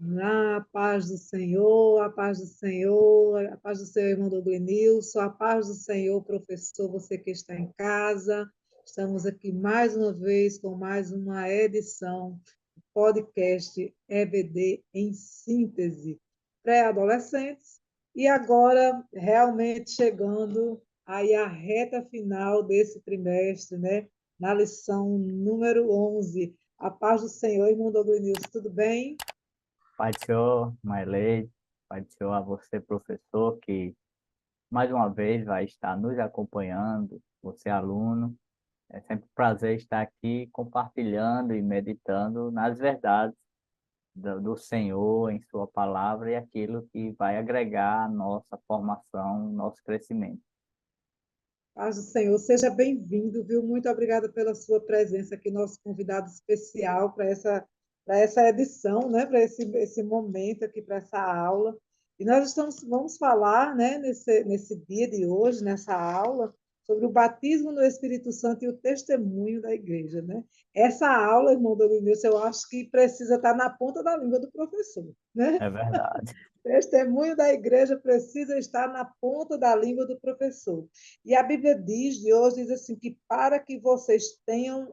A paz do Senhor, a paz do Senhor, a paz do Senhor, irmão Douglenilson, a paz do Senhor, professor, você que está em casa. Estamos aqui mais uma vez com mais uma edição do podcast EBD em síntese, pré-adolescentes, e agora realmente chegando aí à reta final desse trimestre, né? Na lição número 11. A paz do Senhor, irmão Douglenilson, tudo bem? Pai do Senhor, Mailei, Pai do Senhor a você, professor, que mais uma vez vai estar nos acompanhando, você, aluno. É sempre um prazer estar aqui compartilhando e meditando nas verdades do Senhor em Sua palavra e aquilo que vai agregar à nossa formação, nosso crescimento. Paz do Senhor, seja bem-vindo, viu? Muito obrigada pela sua presença aqui, nosso convidado especial para essa edição, né? Para esse momento aqui, para essa aula. E nós vamos falar, né, nesse dia de hoje, nessa aula, sobre o batismo no Espírito Santo e o testemunho da igreja, né? Essa aula, irmão Douglas, eu acho que precisa estar na ponta da língua do professor, né? É verdade. Testemunho da igreja precisa estar na ponta da língua do professor. E a Bíblia de hoje, diz assim, que para que vocês tenham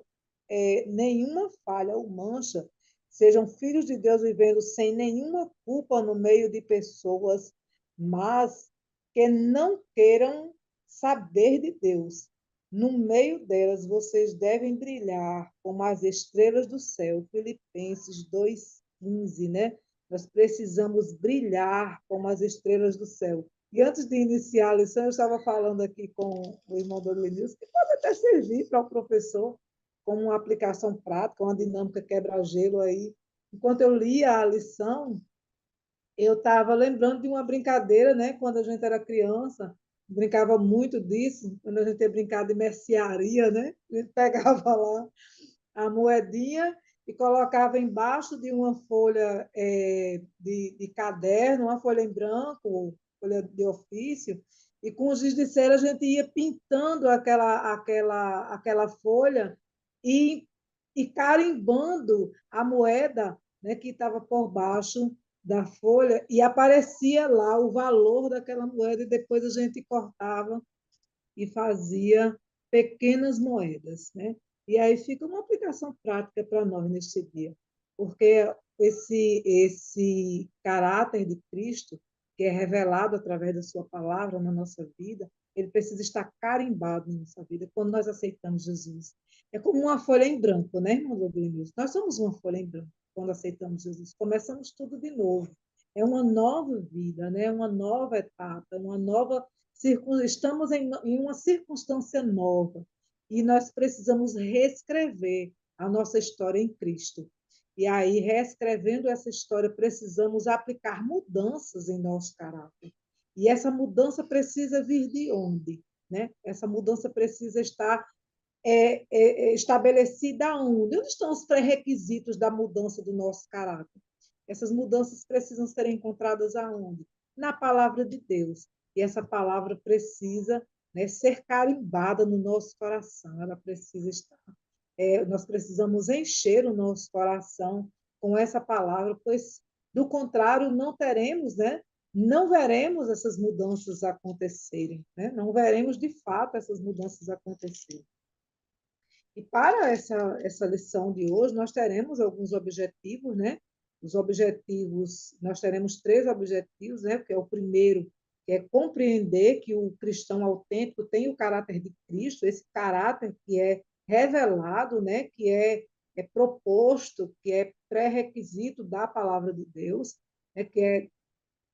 nenhuma falha ou mancha, sejam filhos de Deus vivendo sem nenhuma culpa no meio de pessoas, mas que não queiram saber de Deus. No meio delas, vocês devem brilhar como as estrelas do céu. Filipenses 2:15, né? Nós precisamos brilhar como as estrelas do céu. E antes de iniciar a lição, eu estava falando aqui com o irmão Douglas, que pode até servir para o professor como uma aplicação prática, uma dinâmica quebra-gelo aí. Enquanto eu lia a lição, eu estava lembrando de uma brincadeira, né? Quando a gente era criança, brincava muito disso, quando a gente ia brincar de mercearia, né? A gente pegava lá a moedinha e colocava embaixo de uma folha de caderno, uma folha em branco, folha de ofício, e com o giz de cera a gente ia pintando aquela folha e, e carimbando a moeda, né, que estava por baixo da folha, e aparecia lá o valor daquela moeda, e depois a gente cortava e fazia pequenas moedas, né? E aí fica uma aplicação prática para nós neste dia, porque esse caráter de Cristo, que é revelado através da sua palavra na nossa vida, ele precisa estar carimbado na nossa vida quando nós aceitamos Jesus. É como uma folha em branco, né, irmão Douglas? Nós somos uma folha em branco quando aceitamos Jesus. Começamos tudo de novo. É uma nova vida, né? Uma nova etapa, uma nova estamos em uma circunstância nova e nós precisamos reescrever a nossa história em Cristo. E aí, reescrevendo essa história, precisamos aplicar mudanças em nosso caráter. E essa mudança precisa vir de onde? Né? Essa mudança precisa estar estabelecida onde? Onde estão os pré-requisitos da mudança do nosso caráter? Essas mudanças precisam ser encontradas aonde? Na palavra de Deus. E essa palavra precisa, né, ser carimbada no nosso coração. Ela precisa estar. Nós precisamos encher o nosso coração com essa palavra, pois, do contrário, não teremos, né? Não veremos essas mudanças acontecerem, né? Não veremos de fato essas mudanças acontecerem. E para essa lição de hoje, nós teremos alguns objetivos, né? Os objetivos, nós teremos três objetivos, né? Que é o primeiro, que é compreender que o cristão autêntico tem o caráter de Cristo, esse caráter que é revelado, né? Que é proposto, que é pré-requisito da palavra de Deus, né? Que é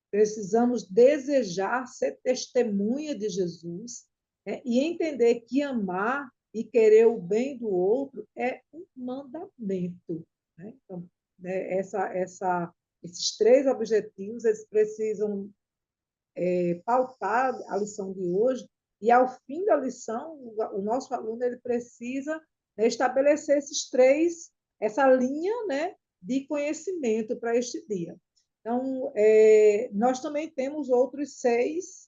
precisamos desejar ser testemunha de Jesus, né? E entender que amar e querer o bem do outro é um mandamento. Né? Então, né, esses três objetivos eles precisam pautar a lição de hoje, e ao fim da lição, o nosso aluno ele precisa, né, estabelecer essa linha, né, de conhecimento para este dia. Então, nós também temos outros seis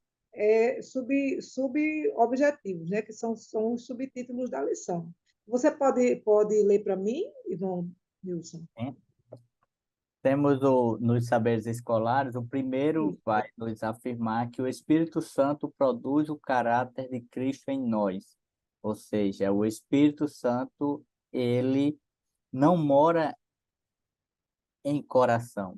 sub-objetivos, né, que são os subtítulos da lição. Você pode ler para mim, Ivan Nilson? Sim? Temos nos saberes escolares, o primeiro Isso. vai nos afirmar que o Espírito Santo produz o caráter de Cristo em nós. Ou seja, o Espírito Santo, ele não mora em coração.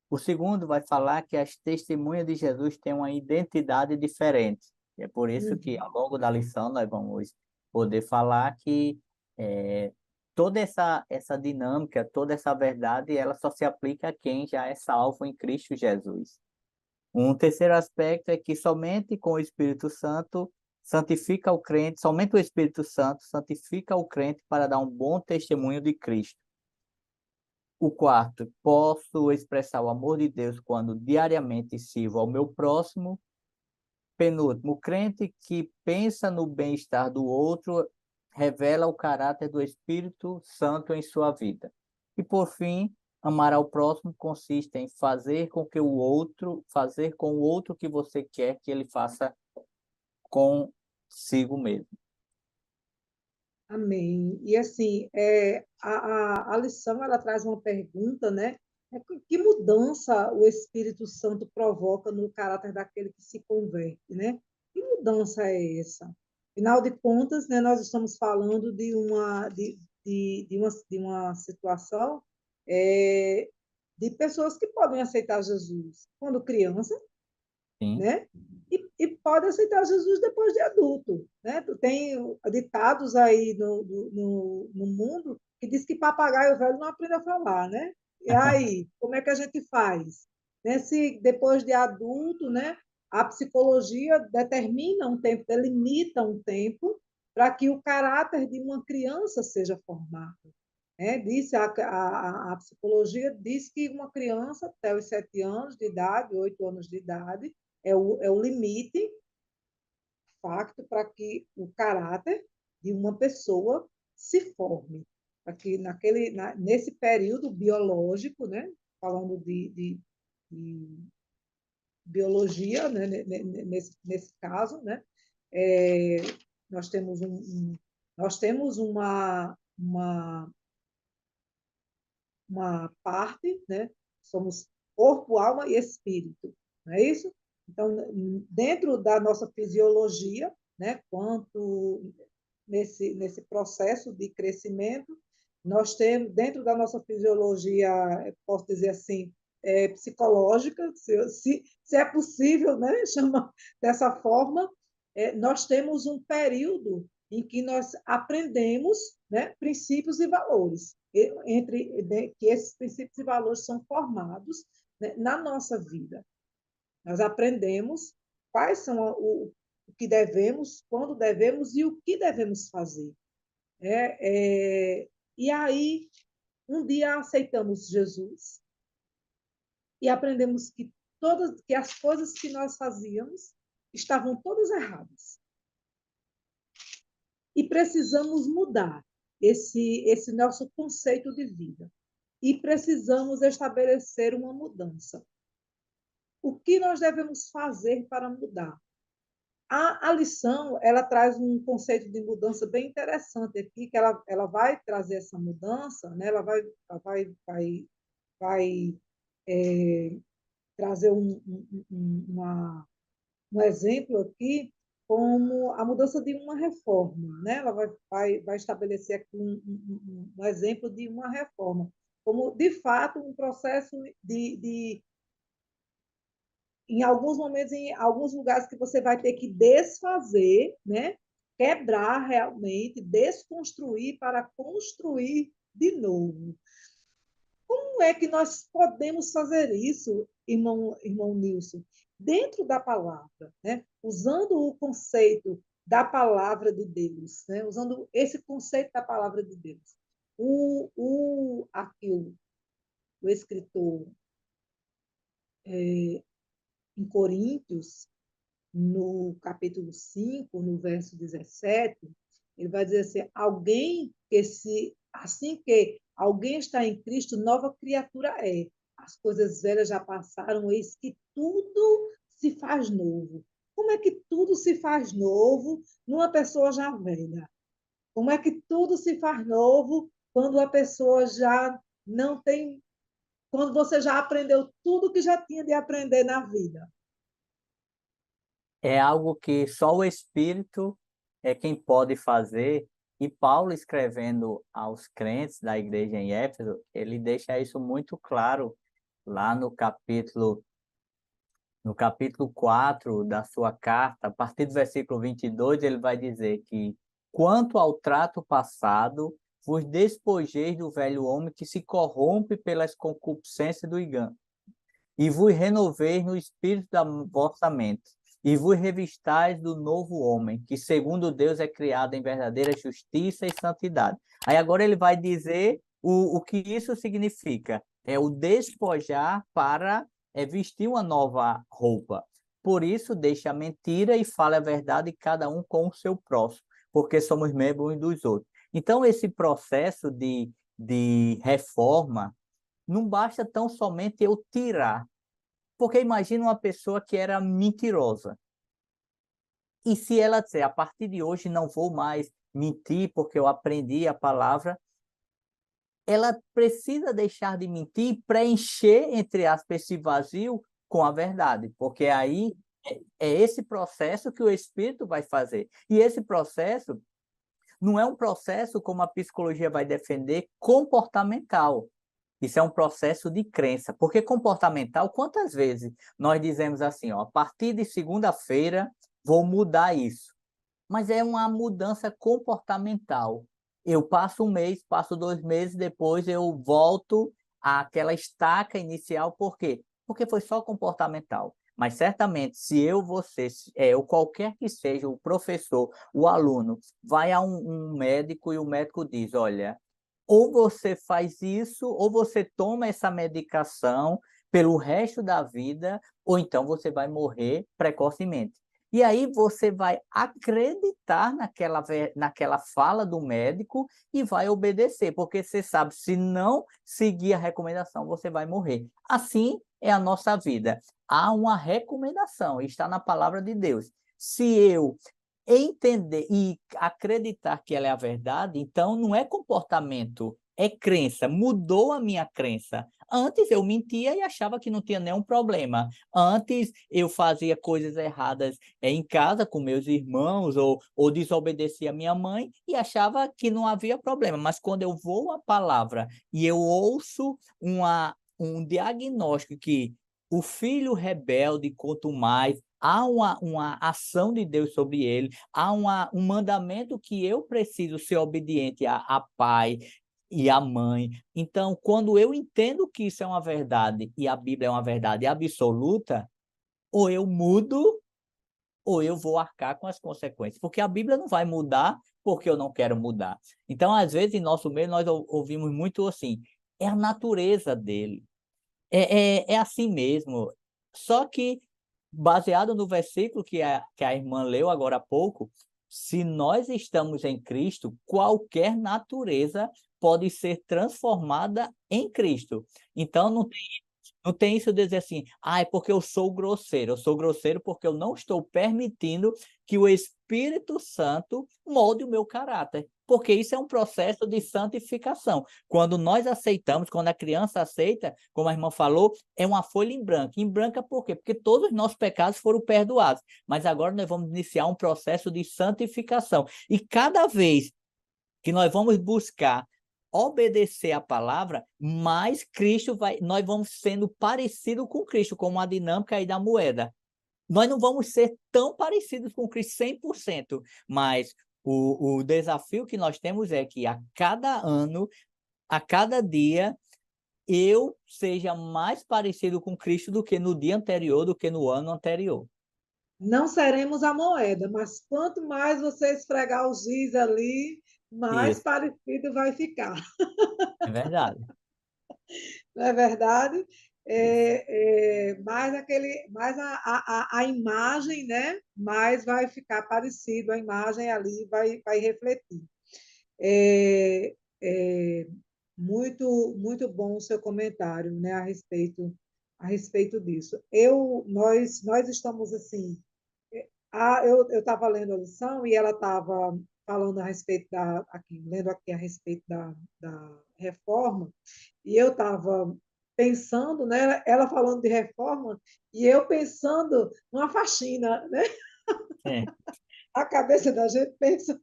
O segundo vai falar que as testemunhas de Jesus têm uma identidade diferente. E é por isso que, Uhum. ao longo da lição, nós vamos poder falar que toda essa dinâmica, toda essa verdade, ela só se aplica a quem já é salvo em Cristo Jesus. Um terceiro aspecto é que somente com o Espírito Santo santifica o crente, somente o Espírito Santo santifica o crente para dar um bom testemunho de Cristo. O quarto, posso expressar o amor de Deus quando diariamente sirvo ao meu próximo. Penúltimo, o crente que pensa no bem-estar do outro revela o caráter do Espírito Santo em sua vida. E por fim, amar ao próximo consiste em fazer com o outro que você quer que ele faça consigo mesmo. Amém. E assim, a lição ela traz uma pergunta, né? Que mudança o Espírito Santo provoca no caráter daquele que se converte, né? Que mudança é essa? Afinal de contas, né, nós estamos falando de uma situação é, de pessoas que podem aceitar Jesus quando criança, Sim. né? E pode aceitar Jesus depois de adulto, né? Tem ditados aí no mundo que diz que papagaio velho não aprende a falar, né? E aí, como é que a gente faz? Né? Se depois de adulto, né? A psicologia determina um tempo, delimita um tempo para que o caráter de uma criança seja formado. Disse a psicologia diz que uma criança até os 7 anos de idade, 8 anos de idade, é o limite facto para que o caráter de uma pessoa se forme, para que nesse período biológico, né, falando de biologia, né, nesse caso, né, é, nós temos nós temos uma parte, né? Somos corpo, alma e espírito, não é isso? Então, dentro da nossa fisiologia, né? Quanto nesse processo de crescimento, nós temos, dentro da nossa fisiologia, posso dizer assim, psicológica, se é possível, né? Chama dessa forma, nós temos um período em que nós aprendemos, né, princípios e valores, que esses princípios e valores são formados, né, na nossa vida. Nós aprendemos quais são o que devemos, quando devemos e o que devemos fazer. E aí, um dia aceitamos Jesus e aprendemos que as coisas que nós fazíamos estavam todas erradas. E precisamos mudar esse nosso conceito de vida. E precisamos estabelecer uma mudança. O que nós devemos fazer para mudar? A lição ela traz um conceito de mudança bem interessante aqui, que ela vai trazer essa mudança, né? Vai trazer um exemplo aqui como a mudança de uma reforma, né? Ela vai estabelecer aqui um exemplo de uma reforma, como de fato um processo em alguns momentos, em alguns lugares que você vai ter que desfazer, né? Quebrar realmente, desconstruir para construir de novo. Como é que nós podemos fazer isso, irmão Nilson? Dentro da palavra, né? Usando o conceito da palavra de Deus, né? Usando esse conceito da palavra de Deus. Aqui, o escritor em Coríntios, no capítulo 5, no verso 17, ele vai dizer assim: assim que alguém está em Cristo, nova criatura é. As coisas velhas já passaram, eis que tudo se faz novo. Como é que tudo se faz novo numa pessoa já velha? Como é que tudo se faz novo quando a pessoa já não tem quando você já aprendeu tudo que já tinha de aprender na vida? É algo que só o Espírito é quem pode fazer, e Paulo, escrevendo aos crentes da igreja em Éfeso, ele deixa isso muito claro lá no capítulo 4 da sua carta, a partir do versículo 22, ele vai dizer que, quanto ao trato passado, vos despojeis do velho homem que se corrompe pelas concupiscências do engano, e vos renoveis no espírito da vossa mente, e vos revistais do novo homem, que segundo Deus é criado em verdadeira justiça e santidade. Aí agora ele vai dizer o que isso significa. É o despojar para vestir uma nova roupa. Por isso, deixa a mentira e fala a verdade, cada um com o seu próximo, porque somos membros uns dos outros. Então, esse processo de reforma, não basta tão somente eu tirar, porque imagina uma pessoa que era mentirosa. E se ela disser, a partir de hoje não vou mais mentir porque eu aprendi a palavra, ela precisa deixar de mentir e preencher, entre aspas, esse vazio com a verdade, porque aí é esse processo que o Espírito vai fazer. E esse processo não é um processo, como a psicologia vai defender, comportamental. Isso é um processo de crença, porque comportamental, quantas vezes nós dizemos assim, ó, a partir de segunda-feira vou mudar isso, mas é uma mudança comportamental. Eu passo um mês, passo 2 meses, depois eu volto àquela estaca inicial, por quê? Porque foi só comportamental. Mas certamente, se eu, você, ou qualquer que seja o professor, o aluno, vai a um médico e o médico diz, olha, ou você faz isso, ou você toma essa medicação pelo resto da vida, ou então você vai morrer precocemente. E aí você vai acreditar naquela fala do médico e vai obedecer, porque você sabe, se não seguir a recomendação, você vai morrer. Assim é a nossa vida. Há uma recomendação, está na palavra de Deus. Se eu entender e acreditar que ela é a verdade, então não é comportamento, é crença. Mudou a minha crença. Antes eu mentia e achava que não tinha nenhum problema. Antes eu fazia coisas erradas em casa com meus irmãos ou desobedecia a minha mãe e achava que não havia problema. Mas quando eu vou à palavra e eu ouço um diagnóstico que o filho rebelde, quanto mais, há uma ação de Deus sobre ele, há um mandamento que eu preciso ser obediente a pai e a mãe. Então, quando eu entendo que isso é uma verdade e a Bíblia é uma verdade absoluta, ou eu mudo, ou eu vou arcar com as consequências, porque a Bíblia não vai mudar porque eu não quero mudar. Então, às vezes, em nosso meio, nós ouvimos muito assim, é a natureza dele, é assim mesmo. Só que, baseado no versículo que a irmã leu agora há pouco, se nós estamos em Cristo, qualquer natureza pode ser transformada em Cristo. Então, não tem isso de dizer assim, é porque eu sou grosseiro. Eu sou grosseiro porque eu não estou permitindo que o Espírito Santo molde o meu caráter. Porque isso é um processo de santificação. Quando nós aceitamos, quando a criança aceita, como a irmã falou, é uma folha em branco. Em branca por quê? Porque todos os nossos pecados foram perdoados. Mas agora nós vamos iniciar um processo de santificação. E cada vez que nós vamos buscar obedecer a palavra, mais nós vamos sendo parecido com Cristo, como a dinâmica aí da moeda. Nós não vamos ser tão parecidos com Cristo 100%, mas o desafio que nós temos é que a cada ano, a cada dia, eu seja mais parecido com Cristo do que no dia anterior, do que no ano anterior. Não seremos a moeda, mas quanto mais você esfregar os giz ali, mais Isso, parecido vai ficar. é verdade. Não é verdade? Isso. Mais a imagem, né? Mais vai ficar parecido, a imagem ali vai refletir. É, é muito bom o seu comentário, né, a respeito disso. Nós estamos assim, eu estava lendo a lição e ela estava falando a respeito lendo aqui a respeito da reforma, e eu estava pensando, né? Ela falando de reforma e eu pensando numa faxina, né? Sim. A cabeça da gente pensa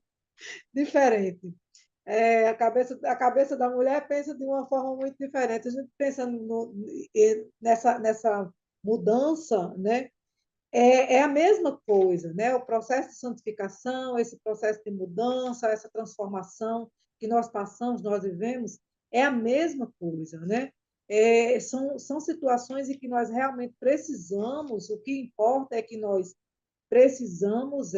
diferente. A cabeça da mulher pensa de uma forma muito diferente. A gente pensa nessa mudança, né? É a mesma coisa, né? O processo de santificação, esse processo de mudança, essa transformação que nós passamos, nós vivemos, é a mesma coisa, né? São situações em que nós realmente precisamos, o que importa é que nós precisamos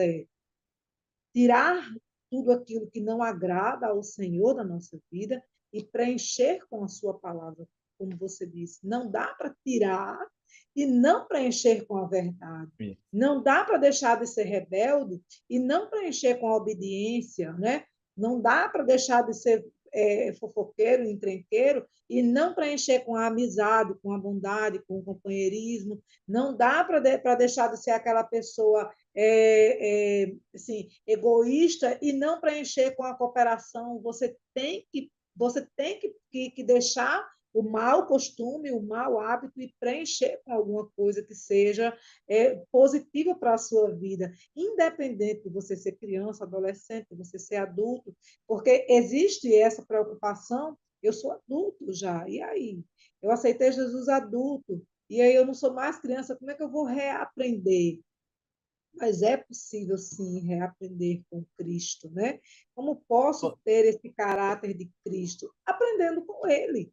tirar tudo aquilo que não agrada ao Senhor da nossa vida e preencher com a sua palavra, como você disse. Não dá para tirar e não preencher com a verdade. Isso. Não dá para deixar de ser rebelde e não preencher com a obediência, né? Não dá para deixar de ser fofoqueiro, encrenqueiro e não preencher com a amizade, com a bondade, com o companheirismo. Não dá para deixar de ser aquela pessoa assim, egoísta e não preencher com a cooperação. Você tem que deixar o mau costume, o mau hábito e preencher com alguma coisa que seja positiva para a sua vida, independente de você ser criança, adolescente, você ser adulto, porque existe essa preocupação. Eu sou adulto já, e aí? Eu aceitei Jesus adulto, e aí eu não sou mais criança, como é que eu vou reaprender? Mas é possível, sim, reaprender com Cristo, né? Como posso Pô, ter esse caráter de Cristo? Aprendendo com Ele,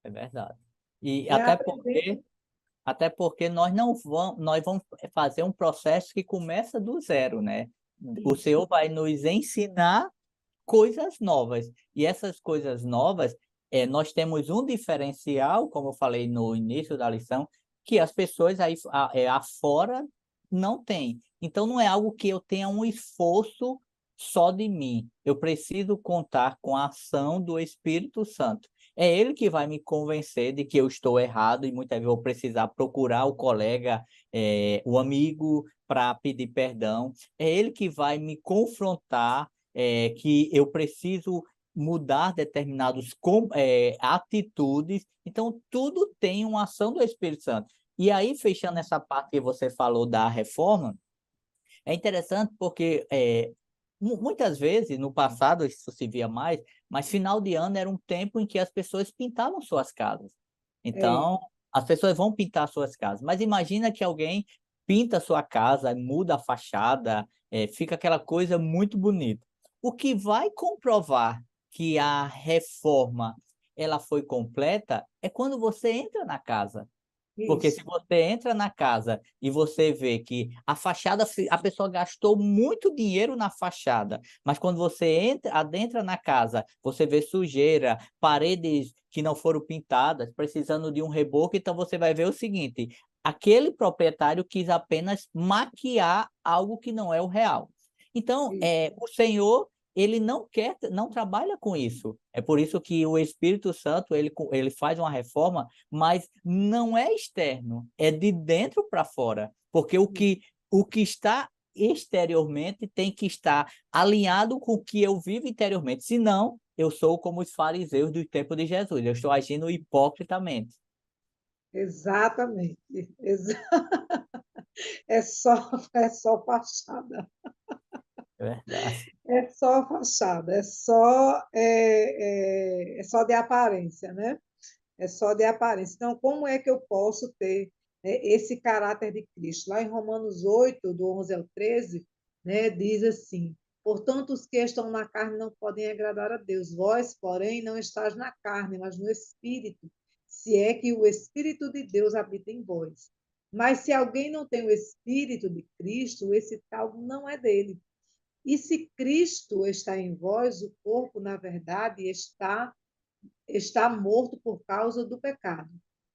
é verdade. E né? Aprendendo. até porque nós vamos fazer um processo que começa do zero, né? O Isso, Senhor vai nos ensinar coisas novas. E essas coisas novas, nós temos um diferencial, como eu falei no início da lição, que as pessoas afora não têm. Então não é algo que eu tenha um esforço só de mim. Eu preciso contar com a ação do Espírito Santo. É ele que vai me convencer de que eu estou errado e muitas vezes eu vou precisar procurar o colega, o amigo para pedir perdão. É ele que vai me confrontar que eu preciso mudar determinados atitudes. Então, tudo tem uma ação do Espírito Santo. E aí, fechando essa parte que você falou da reforma, é interessante porque muitas vezes, no passado, isso se via mais, mas final de ano era um tempo em que as pessoas pintavam suas casas. é, Então, as pessoas vão pintar suas casas. Mas imagina que alguém pinta a sua casa, muda a fachada, fica aquela coisa muito bonita. O que vai comprovar que a reforma ela foi completa é quando você entra na casa. Porque se isso, você entra na casa e você vê que a fachada, a pessoa gastou muito dinheiro na fachada, mas quando você adentra na casa, você vê sujeira, paredes que não foram pintadas, precisando de um reboco, então você vai ver o seguinte: aquele proprietário quis apenas maquiar algo que não é o real. Então, isso, o Senhor, ele não trabalha com isso. É por isso que o Espírito Santo, ele faz uma reforma, mas não é externo, é de dentro para fora, porque o que está exteriormente tem que estar alinhado com o que eu vivo interiormente, senão eu sou como os fariseus do tempo de Jesus, eu estou agindo hipocritamente. exatamente. É só fachada. É verdade. É só fachada, é só de aparência, né? É só de aparência. Então, como é que eu posso ter, né, esse caráter de Cristo? Lá em Romanos 8, do 11 ao 13, né, diz assim: portanto, os que estão na carne não podem agradar a Deus. Vós, porém, não estáis na carne, mas no Espírito, se é que o Espírito de Deus habita em vós. Mas se alguém não tem o Espírito de Cristo, esse tal não é dele. E se Cristo está em vós, o corpo, na verdade, está morto por causa do pecado,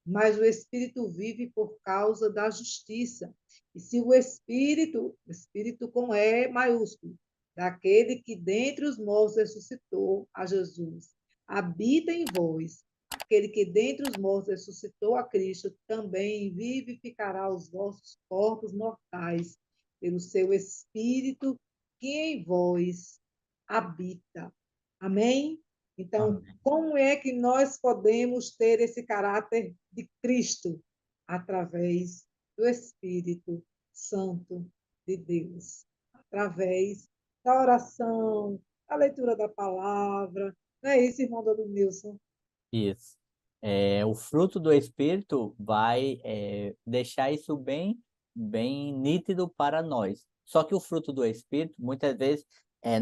mas o espírito vive por causa da justiça. E se o espírito com E maiúsculo, daquele que dentre os mortos ressuscitou a Jesus, habita em vós, aquele que dentre os mortos ressuscitou a Cristo, também vivificará os vossos corpos mortais pelo seu espírito que em vós habita. Amém? Então, Amém. como é que nós podemos ter esse caráter de Cristo? Através do Espírito Santo de Deus, através da oração, da leitura da palavra. Não é isso, irmão Dado Nilson? Isso. O fruto do Espírito vai, deixar isso bem nítido para nós. Só que o fruto do Espírito, muitas vezes,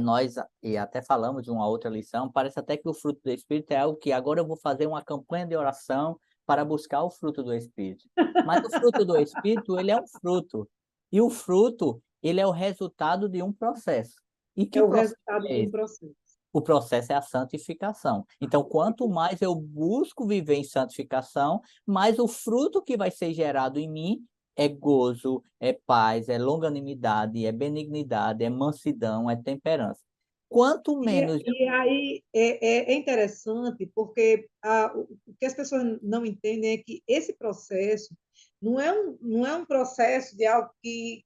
nós e até falamos de uma outra lição, parece até que o fruto do Espírito é algo que agora eu vou fazer uma campanha de oração para buscar o fruto do Espírito. Mas o fruto do Espírito, ele é um fruto, e o fruto, ele é o resultado de um processo. E É que o processo resultado é de um esse? processo. O processo é a santificação. Então, quanto mais eu busco viver em santificação, mais o fruto que vai ser gerado em mim é gozo, é paz, é longanimidade, é benignidade, é mansidão, é temperança. Quanto E, menos e aí é interessante, porque o que as pessoas não entendem é que esse processo não é um processo de algo que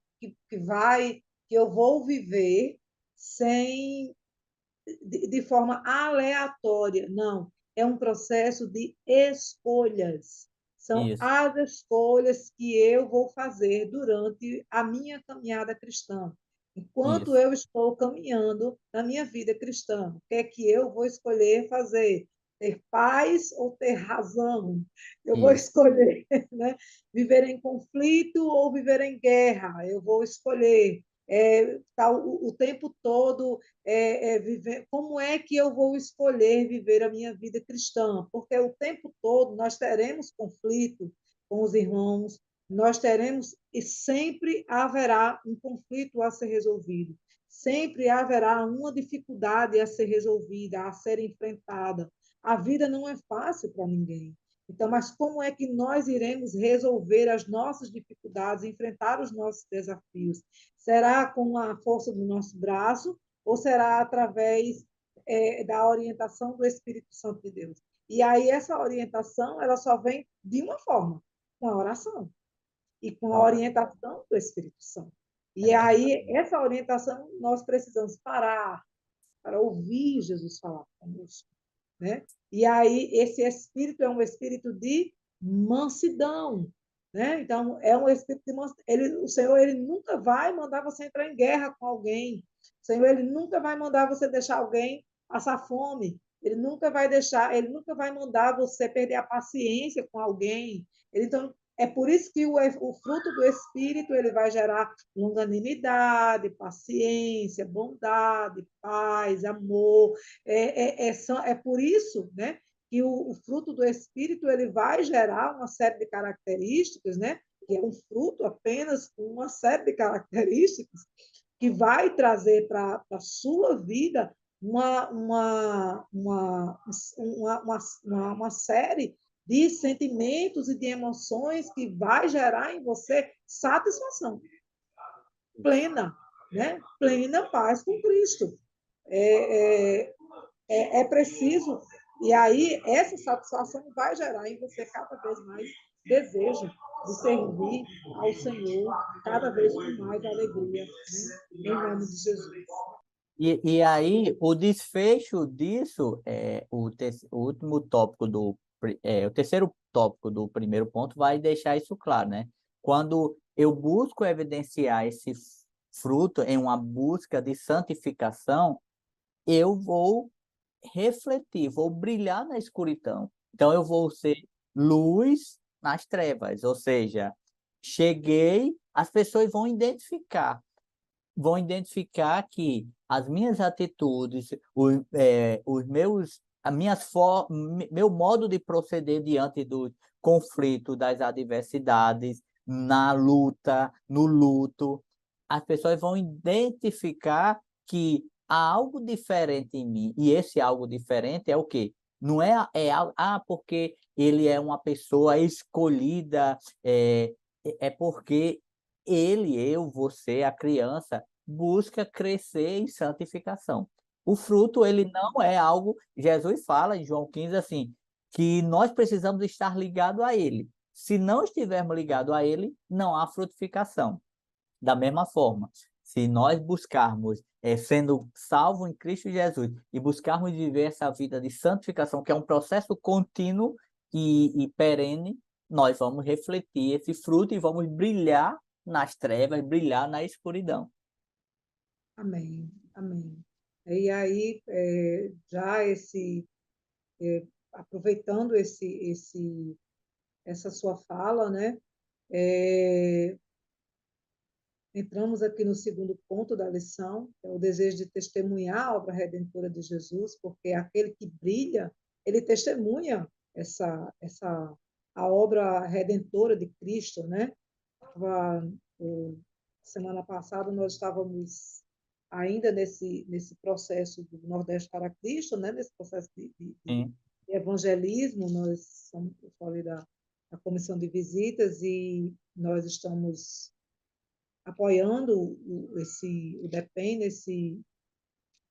eu vou viver sem de forma aleatória. Não, é um processo de escolhas. São isso, as escolhas que eu vou fazer durante a minha caminhada cristã. Enquanto isso, eu estou caminhando na minha vida cristã, o que é que eu vou escolher fazer? Ter paz ou ter razão? Eu vou isso, escolher, né? Viver em conflito ou viver em guerra? Eu vou escolher. Tá o tempo todo viver, como é que eu vou escolher viver a minha vida cristã? Porque o tempo todo nós teremos conflito com os irmãos, nós teremos e sempre haverá um conflito a ser resolvido, sempre haverá uma dificuldade a ser resolvida, a ser enfrentada. A vida não é fácil para ninguém. Então, mas como é que nós iremos resolver as nossas dificuldades, enfrentar os nossos desafios? Será com a força do nosso braço ou será através da orientação do Espírito Santo de Deus? E aí essa orientação ela só vem de uma forma, com a oração e com a ora, orientação do Espírito Santo. E é, aí essa orientação nós precisamos parar para ouvir Jesus falar conosco, né? E aí esse espírito é um espírito de mansidão, né? Então é um espírito de mansidão. O Senhor ele nunca vai mandar você entrar em guerra com alguém. O Senhor ele nunca vai mandar você deixar alguém passar fome. Ele nunca vai mandar você perder a paciência com alguém. Então é por isso que o fruto do Espírito ele vai gerar longanimidade, paciência, bondade, paz, amor, é por isso, né, que o fruto do Espírito ele vai gerar uma série de características, né, que é um fruto apenas com uma série de características que vai trazer para a sua vida uma série de sentimentos e de emoções que vai gerar em você satisfação plena, né? Plena paz com Cristo. É, é, é preciso, e aí essa satisfação vai gerar em você cada vez mais desejo de servir ao Senhor, cada vez com mais alegria, né? Em nome de Jesus. e aí, o desfecho disso, o último tópico o terceiro tópico do primeiro ponto vai deixar isso claro, né? Quando eu busco evidenciar esse fruto em uma busca de santificação, eu vou refletir, vou brilhar na escuridão. Então, eu vou ser luz nas trevas, ou seja, cheguei, as pessoas vão identificar que as minhas atitudes, os meus, as minhas meu modo de proceder diante do conflito, das adversidades, na luta, no luto, as pessoas vão identificar que há algo diferente em mim. E esse algo diferente é o quê? Não porque ele é uma pessoa escolhida, é porque eu, você, a criança, busca crescer em santificação. O fruto, ele não é algo, Jesus fala em João 15 assim, que nós precisamos estar ligados a ele. Se não estivermos ligados a ele, não há frutificação. Da mesma forma, Se nós buscarmos, sendo salvo em Cristo Jesus, e buscarmos viver essa vida de santificação, que é um processo contínuo e perene, nós vamos refletir esse fruto e vamos brilhar nas trevas, brilhar na escuridão. Amém, amém. E aí, já aproveitando essa sua fala, né? É, entramos aqui no segundo ponto da lição, que é o desejo de testemunhar a obra redentora de Jesus, porque aquele que brilha, ele testemunha a obra redentora de Cristo, né? Semana passada nós estávamos ainda nesse processo do Nordeste para Cristo, né? Nesse processo de Sim, evangelismo, eu falei da comissão de visitas e nós estamos apoiando o DEPEN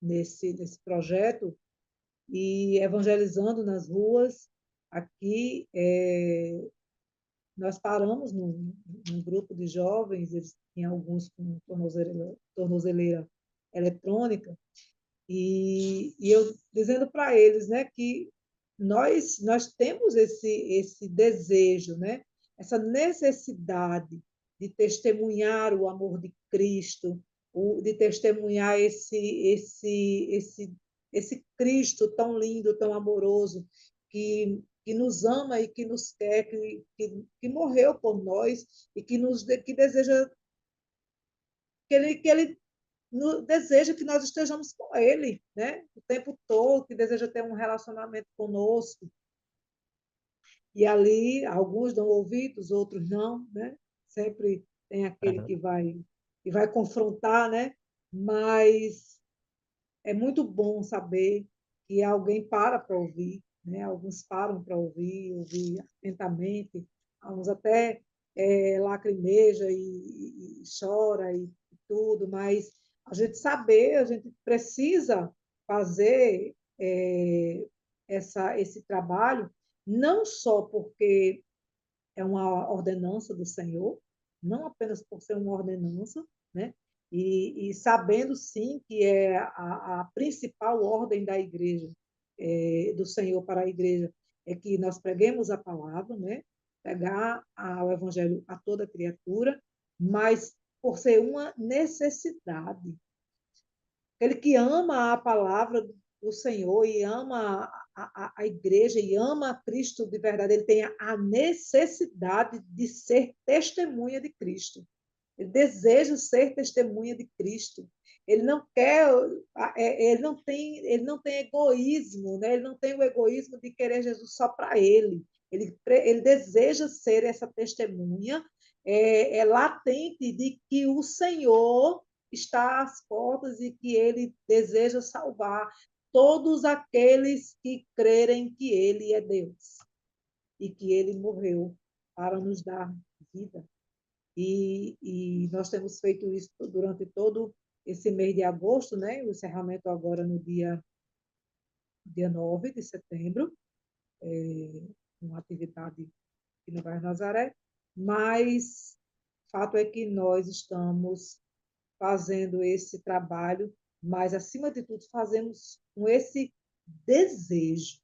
nesse projeto e evangelizando nas ruas. Aqui, nós paramos num grupo de jovens, eles tinham alguns com tornozeleira eletrônica, e eu dizendo para eles, né, que nós temos esse desejo, né, essa necessidade de testemunhar o amor de Cristo, de testemunhar esse Cristo tão lindo, tão amoroso, que nos ama e que nos quer, que morreu por nós e que deseja que ele deseja que nós estejamos com Ele, né? O tempo todo, que deseja ter um relacionamento conosco. E ali, alguns dão ouvidos, outros não, né? Sempre tem aquele aham, que vai confrontar, né? Mas é muito bom saber que alguém para ouvir, né? Alguns param para ouvir atentamente, alguns até lacrimeja e chora e tudo, mas a gente precisa fazer esse trabalho, não só porque é uma ordenança do Senhor, não apenas por ser uma ordenança, né? E sabendo sim que é a principal ordem da igreja, do Senhor para a igreja, é que nós preguemos a palavra, né? Pregar o evangelho a toda criatura, mas por ser uma necessidade. Aquele que ama a palavra do Senhor e ama a igreja e ama a Cristo de verdade, ele tem a necessidade de ser testemunha de Cristo. Ele deseja ser testemunha de Cristo. Ele não quer, ele não tem egoísmo, né? Ele não tem o egoísmo de querer Jesus só para ele. Ele deseja ser essa testemunha, latente de que o Senhor está às portas e que ele deseja salvar todos aqueles que crerem que ele é Deus e que ele morreu para nos dar vida. E nós temos feito isso durante todo esse mês de agosto, né? O encerramento agora no dia 9 de setembro, uma atividade aqui no bairro Nazaré, mas fato é que nós estamos fazendo esse trabalho, mas, acima de tudo, fazemos com esse desejo.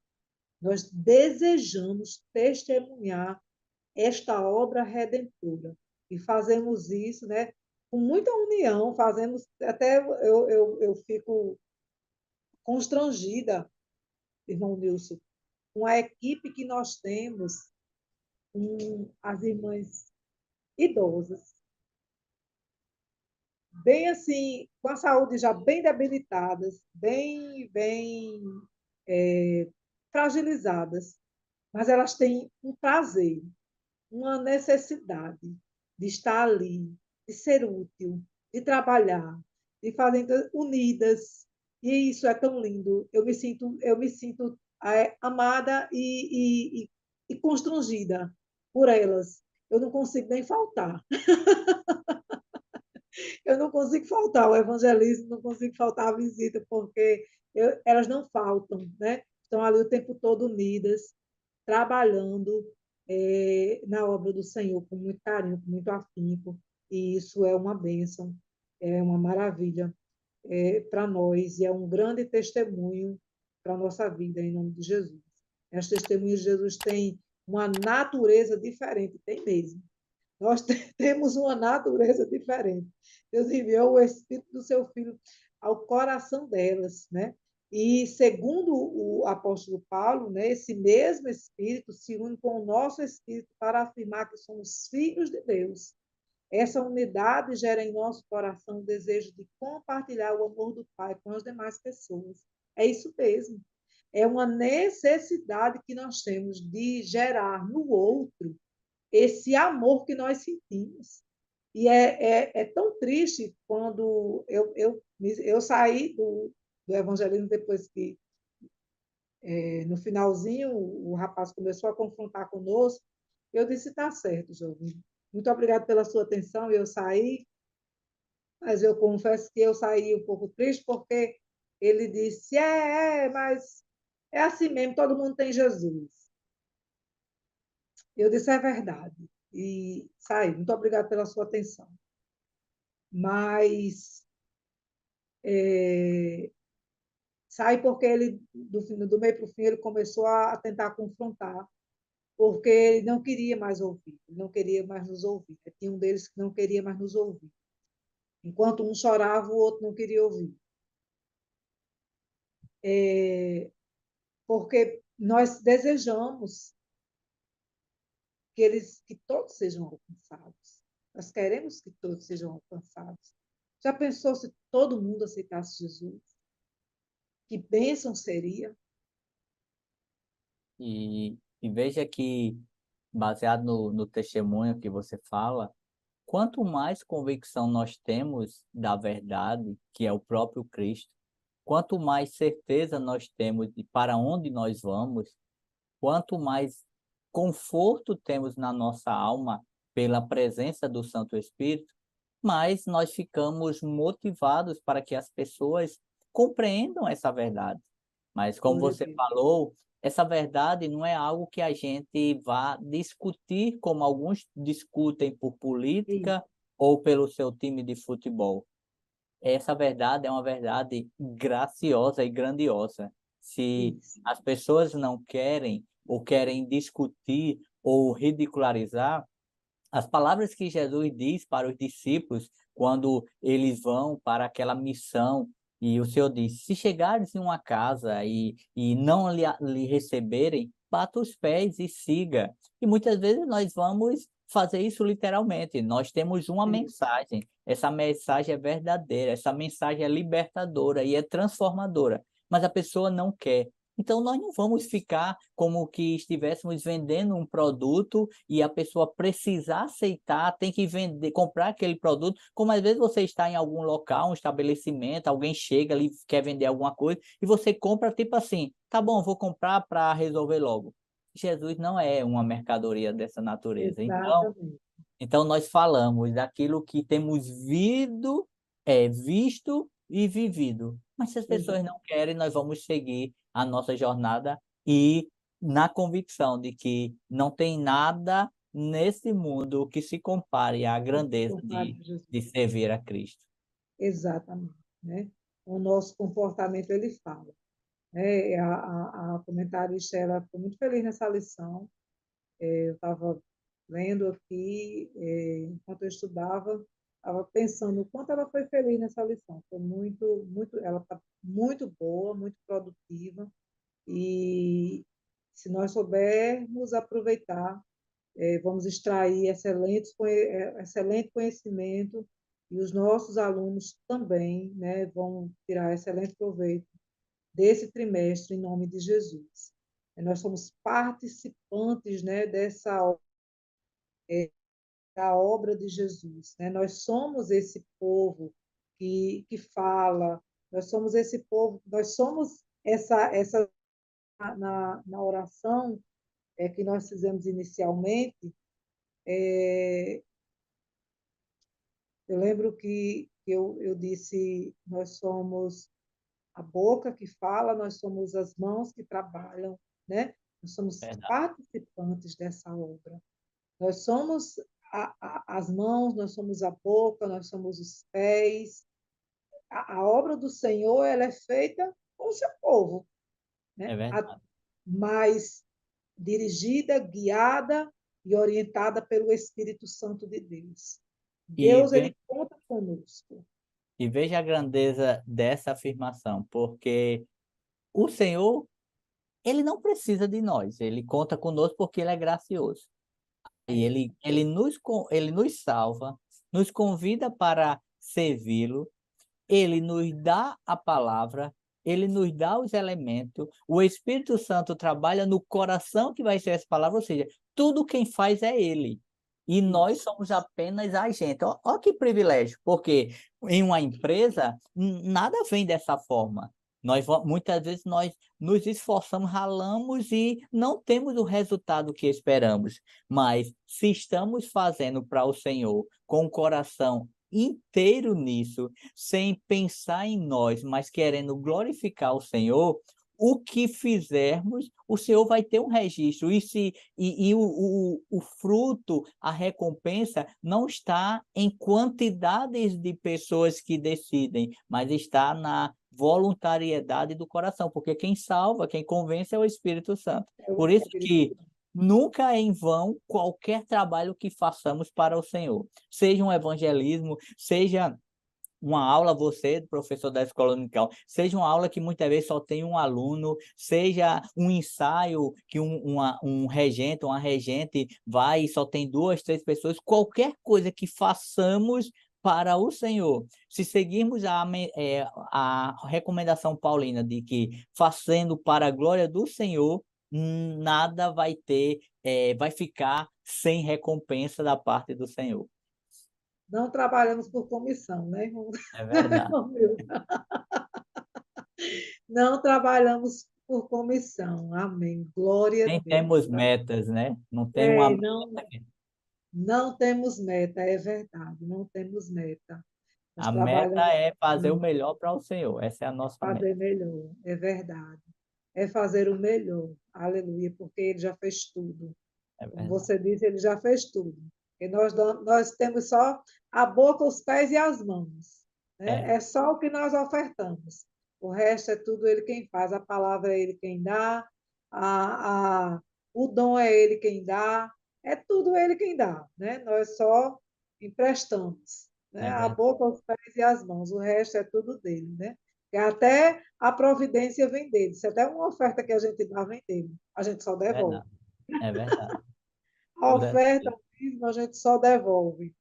Nós desejamos testemunhar esta obra redentora. E fazemos isso, né, com muita união, fazemos, até eu fico constrangida, irmão Nilson, com a equipe que nós temos, com as irmãs idosas, bem assim, com a saúde já bem debilitadas, bem fragilizadas, mas elas têm um prazer, uma necessidade de estar ali, de ser útil, de trabalhar, de fazer unidas. E isso é tão lindo. Eu me sinto amada e constrangida por elas. Eu não consigo nem faltar. Eu não consigo faltar ao evangelismo, não consigo faltar à visita, porque elas não faltam, né? Estão ali o tempo todo unidas, trabalhando na obra do Senhor com muito carinho, com muito afinco, e isso é uma bênção. é uma maravilha para nós e é um grande testemunho para a nossa vida, em nome de Jesus. As testemunhas de Jesus têm uma natureza diferente, tem mesmo. Nós temos uma natureza diferente. Deus enviou o Espírito do seu Filho ao coração delas, né? E segundo o apóstolo Paulo, né, esse mesmo Espírito se une com o nosso Espírito para afirmar que somos filhos de Deus. Essa unidade gera em nosso coração o desejo de compartilhar o amor do Pai com as demais pessoas. É isso mesmo. É uma necessidade que nós temos de gerar no outro esse amor que nós sentimos. E é tão triste quando eu saí do evangelismo depois que, no finalzinho, o rapaz começou a confrontar conosco. Eu disse: está certo, jovem. Muito obrigado pela sua atenção. Eu saí, mas eu confesso que eu saí um pouco triste, porque ele disse: mas é assim mesmo, todo mundo tem Jesus. Eu disse: é verdade. E saí. Muito obrigado pela sua atenção. Mas sai porque ele, do meio para o fim, ele começou a tentar confrontar, porque ele não queria mais ouvir, ele não queria mais nos ouvir. Tinha um deles que não queria mais nos ouvir. Enquanto um chorava, o outro não queria ouvir. Porque nós desejamos que todos sejam alcançados. Nós queremos que todos sejam alcançados. Já pensou se todo mundo aceitasse Jesus? Que bênção seria? E veja que, baseado no testemunho que você fala, quanto mais convicção nós temos da verdade, que é o próprio Cristo, quanto mais certeza nós temos de para onde nós vamos, quanto mais conforto temos na nossa alma pela presença do Santo Espírito, mais nós ficamos motivados para que as pessoas compreendam essa verdade. Mas, como Glória a você Deus. falou, essa verdade não é algo que a gente vá discutir como alguns discutem por Isso, política ou pelo seu time de futebol. Essa verdade é uma verdade graciosa e grandiosa. Se isso. as pessoas não querem ou querem discutir ou ridicularizar, as palavras que Jesus diz para os discípulos quando eles vão para aquela missão, e o Senhor diz: se chegares em uma casa e não lhe receberem, bata os pés e siga. E muitas vezes nós vamos fazer isso literalmente. Nós temos uma É, mensagem, essa mensagem é verdadeira, essa mensagem é libertadora e é transformadora, mas a pessoa não quer. Então, nós não vamos ficar como que estivéssemos vendendo um produto e a pessoa precisar aceitar, tem que vender, comprar aquele produto. Como às vezes você está em algum local, um estabelecimento, alguém chega ali, quer vender alguma coisa, e você compra tipo assim: tá bom, vou comprar para resolver logo. Jesus não é uma mercadoria dessa natureza. exatamente. Então nós falamos daquilo que temos visto e vivido. Mas se as pessoas Exato. não querem, nós vamos seguir a nossa jornada e na convicção de que não tem nada nesse mundo que se compare à grandeza Compare com de Jesus. servir a Cristo. Exatamente, né? O nosso comportamento, ele fala. Né? A comentarista, ela ficou muito feliz nessa lição. Eu estava lendo aqui, enquanto eu estudava, estava pensando o quanto ela foi feliz nessa lição. Foi muito, muito, ela está muito boa, muito produtiva, e se nós soubermos aproveitar, vamos extrair excelente conhecimento, e os nossos alunos também, né, vão tirar excelente proveito desse trimestre, em nome de Jesus. Nós somos participantes, né, da obra de Jesus, né? Nós somos esse povo que fala, nós somos esse povo, nós somos essa na oração que nós fizemos inicialmente. Eu lembro que eu disse: nós somos a boca que fala, nós somos as mãos que trabalham, né? Nós somos Verdade. participantes dessa obra. Nós somos as mãos, nós somos a boca, nós somos os pés. A obra do Senhor, ela é feita com o seu povo, É né? verdade. Mas dirigida, guiada e orientada pelo Espírito Santo de Deus. E, Deus, ve- ele conta conosco. e veja a grandeza dessa afirmação, porque o Senhor, ele não precisa de nós, ele conta conosco porque ele é gracioso. E É, ele nos salva, nos convida para servi-lo. Ele nos dá a palavra, ele nos dá os elementos, o Espírito Santo trabalha no coração que vai ser essa palavra, ou seja, tudo quem faz é ele. E nós isso. somos apenas agentes. Ó que privilégio, porque em uma empresa, nada vem dessa forma. Muitas vezes nós nos esforçamos, ralamos e não temos o resultado que esperamos. Mas se estamos fazendo para o Senhor com o coração inteiro nisso, sem pensar em nós, mas querendo glorificar o Senhor, o que fizermos, o Senhor vai ter um registro. O fruto, a recompensa, não está em quantidades de pessoas que decidem, mas está na voluntariedade do coração, porque quem salva, quem convence é o Espírito Santo. É o Por isso Espírito que nunca é em vão qualquer trabalho que façamos para o Senhor, seja um evangelismo, seja uma aula, você, professor da escola dominical, seja uma aula que muitas vezes só tem um aluno, seja um ensaio que um regente, uma regente vai e só tem duas, três pessoas, qualquer coisa que façamos para o Senhor. Se seguirmos a recomendação paulina de que fazendo para a glória do Senhor, nada vai ter, vai ficar sem recompensa da parte do Senhor. Não trabalhamos por comissão, né, irmão? É verdade. Não trabalhamos por comissão. Amém. Glória a Nem Deus. temos metas, né? Não tem uma É, meta. não temos meta, é verdade, não temos meta. Nós A meta trabalhamos é fazer o melhor para o Senhor, essa é a nossa para meta. fazer melhor, é verdade. É fazer o melhor, aleluia, porque ele já fez tudo. É Como verdade, você disse, ele já fez tudo. E nós temos só a boca, os pés e as mãos. é, Né? É só o que nós ofertamos. O resto é tudo ele quem faz. A palavra é ele quem dá, o dom é ele quem dá, é tudo ele quem dá. Né? Nós só emprestamos. Né? é A verdade, boca, os pés e as mãos. O resto é tudo dele. Né? E até a providência vem dele. Se até uma oferta que a gente dá vem dele. A gente só é devolve. verdade, é verdade. A Tudo é oferta dele. mesmo a gente só devolve.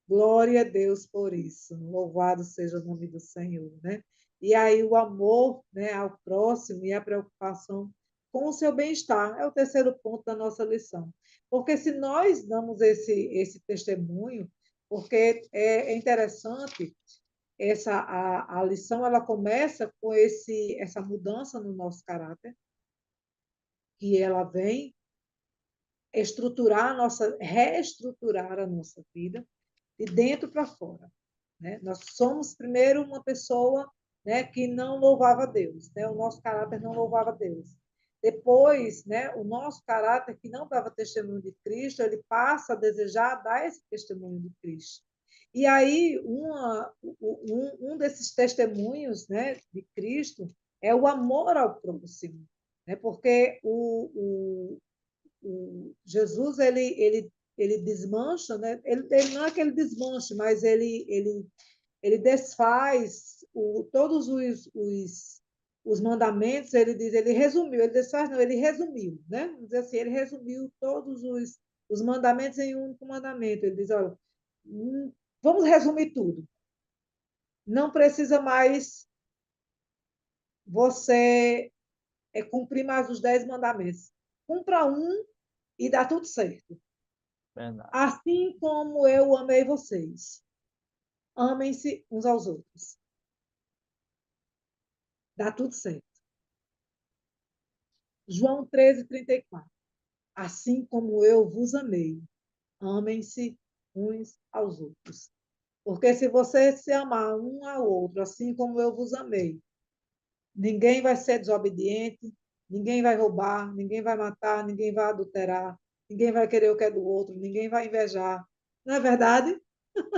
Glória a Deus por isso. Louvado seja o nome do Senhor, né? E aí o amor, né, ao próximo e a preocupação com o seu bem-estar é o terceiro ponto da nossa lição. Porque se nós damos esse testemunho, porque é interessante a lição ela começa com essa mudança no nosso caráter, que ela vem reestruturar a nossa vida de dentro para fora. Né? Nós somos, primeiro, uma pessoa, né, que não louvava Deus, né? O nosso caráter não louvava Deus. Depois, né, o nosso caráter que não dava testemunho de Cristo, ele passa a desejar dar esse testemunho de Cristo. E aí, um desses testemunhos, né, de Cristo é o amor ao próximo, né? Porque o Jesus ele desmancha, né? Ele não é que ele desmanche, mas ele desfaz todos os mandamentos, ele diz, ele resumiu, ele desfaz, não, ele resumiu, né? Vamos dizer assim, ele resumiu todos os mandamentos em um único mandamento. Ele diz, olha, vamos resumir tudo. Não precisa mais você cumprir mais os 10 mandamentos. Cumpra um e dá tudo certo. Verdade. Assim como eu amei vocês, amem-se uns aos outros. Dá tudo certo. João 13:34. Assim como eu vos amei, amem-se uns aos outros. Porque se você se amar um ao outro, assim como eu vos amei, ninguém vai ser desobediente, ninguém vai roubar, ninguém vai matar, ninguém vai adulterar, ninguém vai querer o que é do outro, ninguém vai invejar. Não é verdade?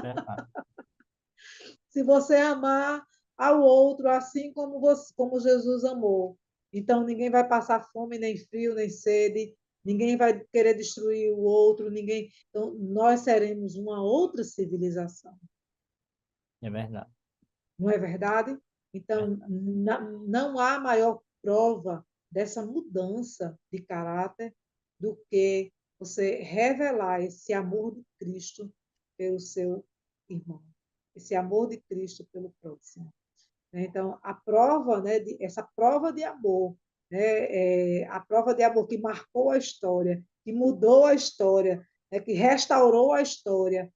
Verdade. Se você amar ao outro assim como, como Jesus amou, então ninguém vai passar fome, nem frio, nem sede, ninguém vai querer destruir o outro, ninguém. Então, nós seremos uma outra civilização, É verdade. não é verdade? É, Então, não há maior prova dessa mudança de caráter do que você revelar esse amor de Cristo pelo seu irmão, esse amor de Cristo pelo próximo. Então, a prova, né, essa prova de amor, né, a prova de amor que marcou a história, que mudou a história, né, que restaurou a história,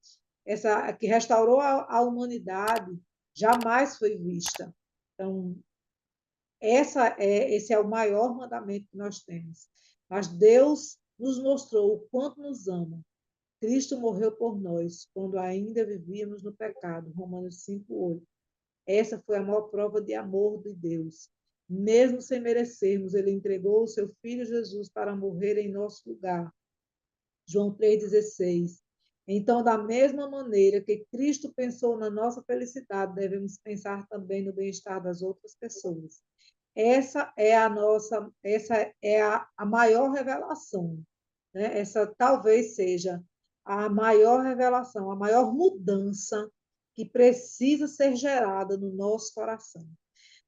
que restaurou a humanidade, jamais foi vista. Então, esse é o maior mandamento que nós temos. Mas Deus nos mostrou o quanto nos ama. Cristo morreu por nós quando ainda vivíamos no pecado. Romanos 5:8. Essa foi a maior prova de amor de Deus. Mesmo sem merecermos, ele entregou o seu filho Jesus para morrer em nosso lugar. João 3,16. Então, da mesma maneira que Cristo pensou na nossa felicidade, devemos pensar também no bem-estar das outras pessoas. Essa é a maior revelação, né? Essa talvez seja a maior revelação, a maior mudança que precisa ser gerada no nosso coração.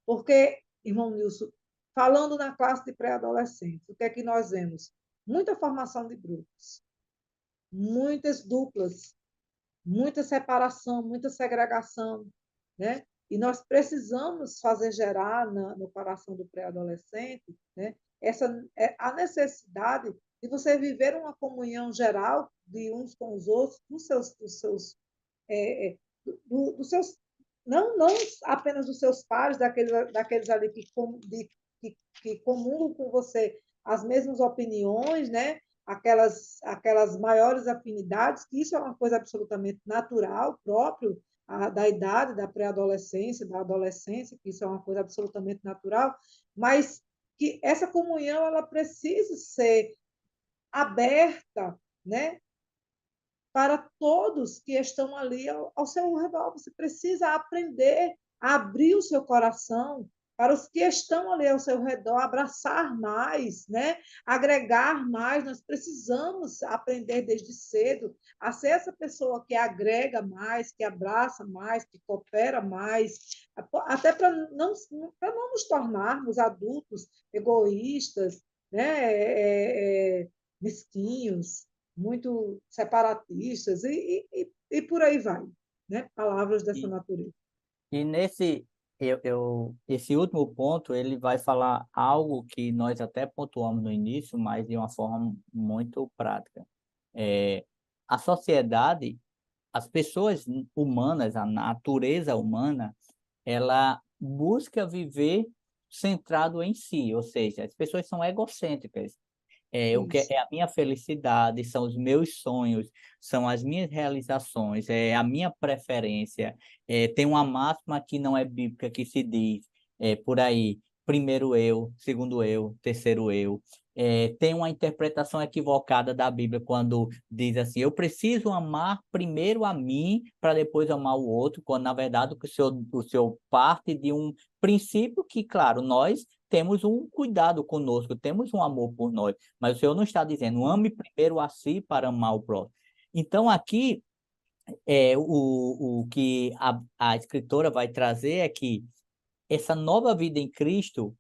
Porque, irmão Nilson, falando na classe de pré-adolescentes, o que é que nós vemos? Muita formação de grupos, muitas duplas, muita separação, muita segregação, né? E nós precisamos fazer gerar no coração do pré-adolescente, né, a necessidade de você viver uma comunhão geral de uns com os outros, é, é, dos seus não apenas dos seus pares, daqueles ali que comungam com você as mesmas opiniões, né? Aquelas maiores afinidades, que isso é uma coisa absolutamente natural, próprio da idade, da pré-adolescência, da adolescência, que isso é uma coisa absolutamente natural, mas que essa comunhão ela precisa ser aberta, né, para todos que estão ali ao seu redor. Você precisa aprender a abrir o seu coração para os que estão ali ao seu redor, abraçar mais, né? Agregar mais. Nós precisamos aprender desde cedo a ser essa pessoa que agrega mais, que abraça mais, que coopera mais, até para não nos tornarmos adultos egoístas, né? Mesquinhos, muito separatistas e por aí vai, né? Palavras dessa E, natureza. e nesse, esse último ponto, ele vai falar algo que nós até pontuamos no início, mas de uma forma muito prática. É, a sociedade, as pessoas humanas, a natureza humana, ela busca viver centrado em si, ou seja, as pessoas são egocêntricas. O que Isso. é a minha felicidade, são os meus sonhos, são as minhas realizações, é a minha preferência. Tem uma máxima que não é bíblica que se diz, por aí, primeiro eu, segundo eu, terceiro eu. Tem uma interpretação equivocada da Bíblia quando diz assim, eu preciso amar primeiro a mim para depois amar o outro, quando na verdade o senhor parte de um princípio que, claro, nós temos um cuidado conosco, temos um amor por nós, mas o Senhor não está dizendo, ame primeiro a si para amar o próximo. Então, aqui, o que a escritora vai trazer é que essa nova vida em Cristo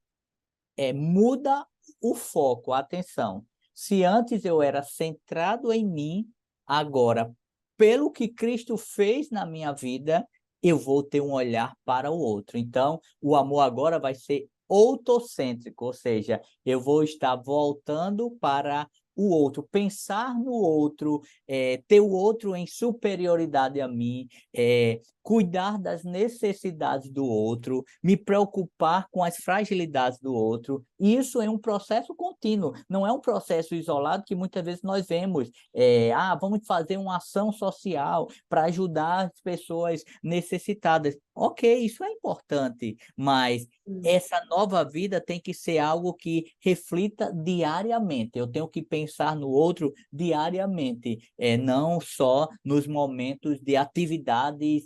muda o foco, a atenção. Se antes eu era centrado em mim, agora, pelo que Cristo fez na minha vida, eu vou ter um olhar para o outro. Então, o amor agora vai ser outocêntrico, ou seja, eu vou estar voltando para o outro, pensar no outro, ter o outro em superioridade a mim, cuidar das necessidades do outro, me preocupar com as fragilidades do outro. Isso é um processo contínuo, não é um processo isolado que muitas vezes nós vemos, vamos fazer uma ação social para ajudar as pessoas necessitadas. Ok, isso é importante, mas Sim. essa nova vida tem que ser algo que reflita diariamente. Eu tenho que pensar no outro diariamente, não só nos momentos de atividades,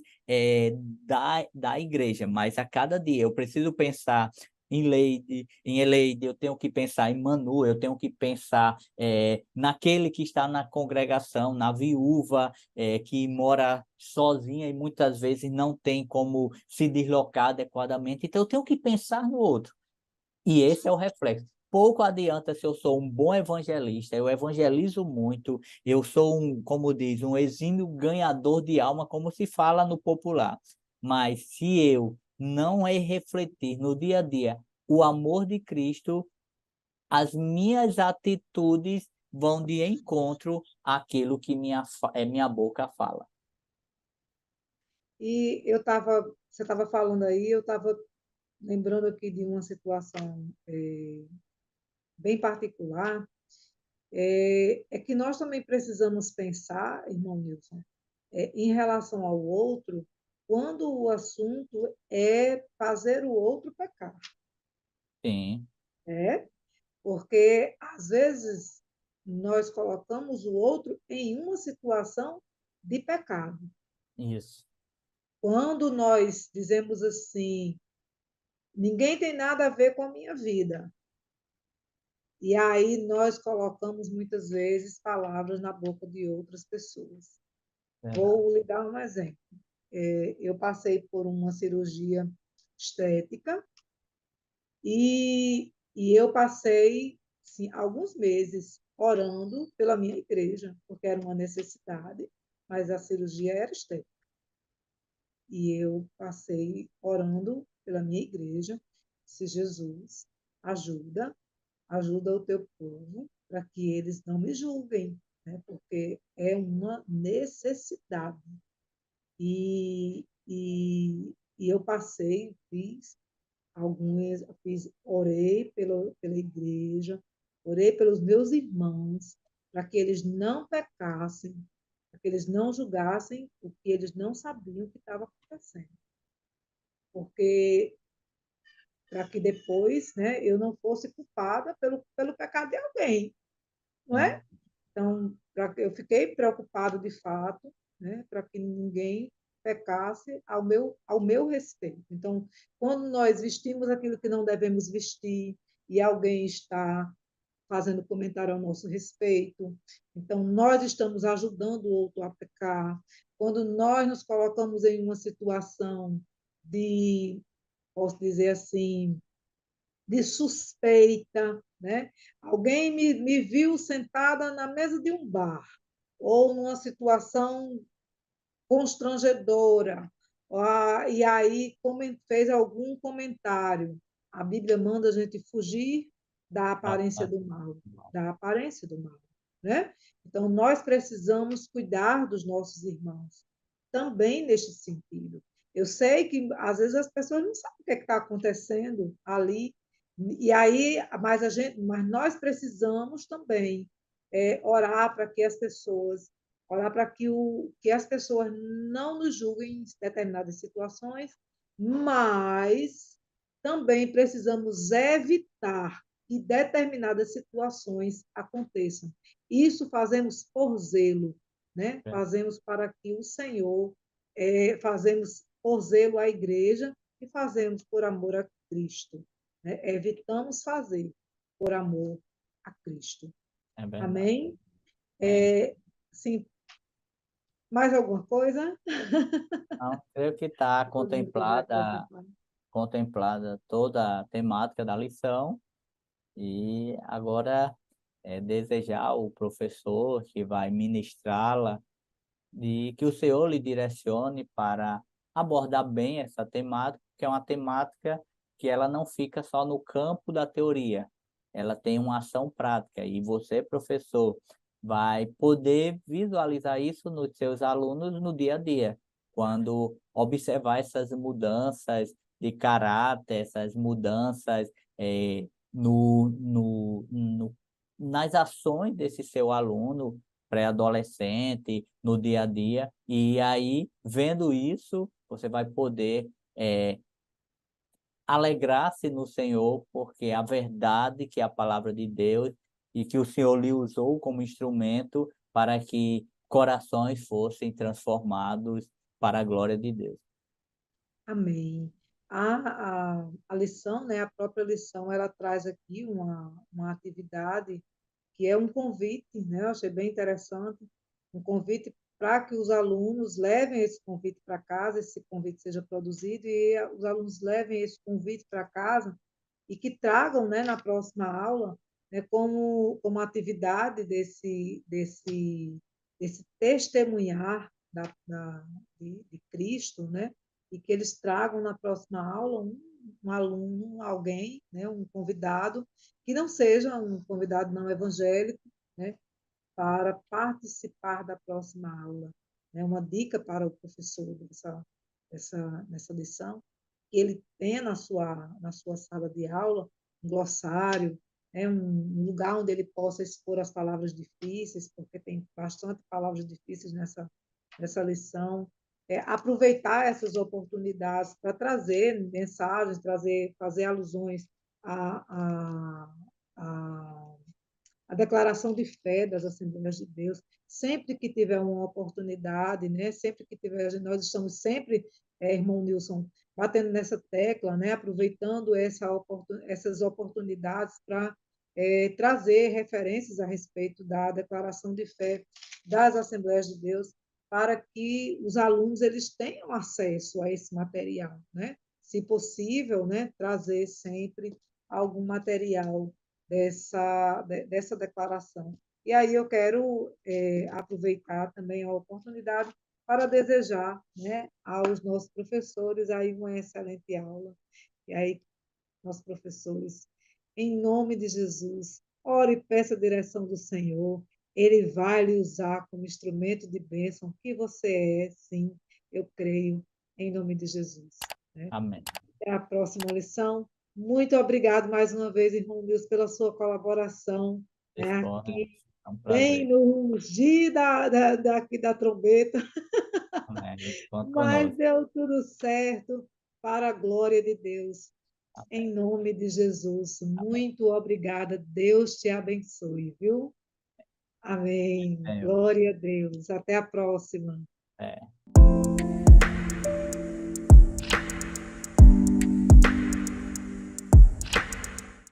da igreja, mas a cada dia. Eu preciso pensar em Eleide, eu tenho que pensar em Manu, eu tenho que pensar, naquele que está na congregação, na viúva, que mora sozinha e muitas vezes não tem como se deslocar adequadamente. Então eu tenho que pensar no outro. E esse é o reflexo. Pouco adianta se eu sou um bom evangelista, eu evangelizo muito, eu sou como diz, um exímio ganhador de alma, como se fala no popular. Mas se eu não refletir no dia a dia o amor de Cristo, as minhas atitudes vão de encontro àquilo que minha boca fala. E você estava falando aí, eu estava lembrando aqui de uma situação bem particular, é que nós também precisamos pensar, irmão Nilson, em relação ao outro, quando o assunto é fazer o outro pecar, Sim, né? Porque às vezes nós colocamos o outro em uma situação de pecado. isso. Quando nós dizemos assim, ninguém tem nada a ver com a minha vida. E aí nós colocamos muitas vezes palavras na boca de outras pessoas. Verdade. Vou lhe dar um exemplo. Eu passei por uma cirurgia estética e eu passei sim, alguns meses orando pela minha igreja, porque era uma necessidade, mas a cirurgia era estética. E eu passei orando pela minha igreja, se Jesus ajuda, ajuda o teu povo para que eles não me julguem, né? Porque é uma necessidade. E eu passei, orei pela igreja, orei pelos meus irmãos, para que eles não pecassem, para que eles não julgassem o que eles não sabiam que estava acontecendo. Porque para que depois, né, eu não fosse culpada pelo pecado de alguém, não Sim, é? Então, eu fiquei preocupado de fato, né, para que ninguém pecasse ao meu respeito. Então, quando nós vestimos aquilo que não devemos vestir e alguém está fazendo comentário ao nosso respeito, então nós estamos ajudando o outro a pecar. Quando nós nos colocamos em uma situação de, posso dizer assim, de suspeita, né? Alguém me viu sentada na mesa de um bar, ou numa situação constrangedora, e aí fez algum comentário. A Bíblia manda a gente fugir da tá, aparência tá. do mal, da aparência do mal, né? Então, nós precisamos cuidar dos nossos irmãos, também neste sentido. Eu sei que às vezes as pessoas não sabem o que está acontecendo ali, e aí, mas nós precisamos também orar para que as pessoas, orar para que as pessoas não nos julguem em determinadas situações, mas também precisamos evitar que determinadas situações aconteçam. Isso fazemos por zelo, né? É, Fazemos para que o Senhor, fazemos por zelo à igreja e fazemos por amor a Cristo, né? Evitamos fazer por amor a Cristo. é verdade. Amém? Bem, Sim, mais alguma coisa? então, creio que está Podemos já contemplar. contemplada toda a temática da lição e agora desejar ao professor que vai ministrá-la de que o Senhor lhe direcione para abordar bem essa temática, que é uma temática que ela não fica só no campo da teoria, ela tem uma ação prática e você, professor, vai poder visualizar isso nos seus alunos no dia a dia, quando observar essas mudanças de caráter, essas mudanças no, nas ações desse seu aluno pré-adolescente, no dia a dia, e aí, vendo isso, você vai poder alegrar-se no Senhor, porque a verdade que é a palavra de Deus e que o Senhor lhe usou como instrumento para que corações fossem transformados para a glória de Deus. Amém. A lição, né, a própria lição, ela traz aqui uma atividade que é um convite, né? Eu achei bem interessante, um convite para que os alunos levem esse convite para casa, esse convite seja produzido e os alunos levem esse convite para casa e que tragam, né, na próxima aula, né, como atividade desse testemunhar de Cristo, né, e que eles tragam na próxima aula um aluno, alguém, né, um convidado, que não seja um convidado não evangélico, né, para participar da próxima aula. Né? Uma dica para o professor nessa lição, que ele tenha na sua sala de aula um glossário, né? Um lugar onde ele possa expor as palavras difíceis, porque tem bastante palavras difíceis nessa lição. Aproveitar essas oportunidades para trazer mensagens, fazer alusões a a declaração de fé das Assembleias de Deus, sempre que tiver uma oportunidade, né? Sempre que tiver, nós estamos sempre, irmão Nilson, batendo nessa tecla, né? Aproveitando essas oportunidades para trazer referências a respeito da declaração de fé das Assembleias de Deus, para que os alunos eles tenham acesso a esse material, né? Se possível, né? Trazer sempre algum material dessa declaração. E aí eu quero aproveitar também a oportunidade para desejar, né, aos nossos professores aí uma excelente aula. E aí, nossos professores, em nome de Jesus, ore e peça a direção do Senhor. Ele vai lhe usar como instrumento de bênção que você é, sim, eu creio, em nome de Jesus. Né? Amém. Até a próxima lição. Muito obrigado mais uma vez, irmão Nilson, pela sua colaboração, né, Disponha, aqui, é um bem prazer. no rugir daqui da trombeta, Amém. Conte mas conosco. deu tudo certo para a glória de Deus. Amém. Em nome de Jesus, Amém. muito obrigada. Deus te abençoe, viu? Amém. Senhor. Glória a Deus. Até a próxima. É.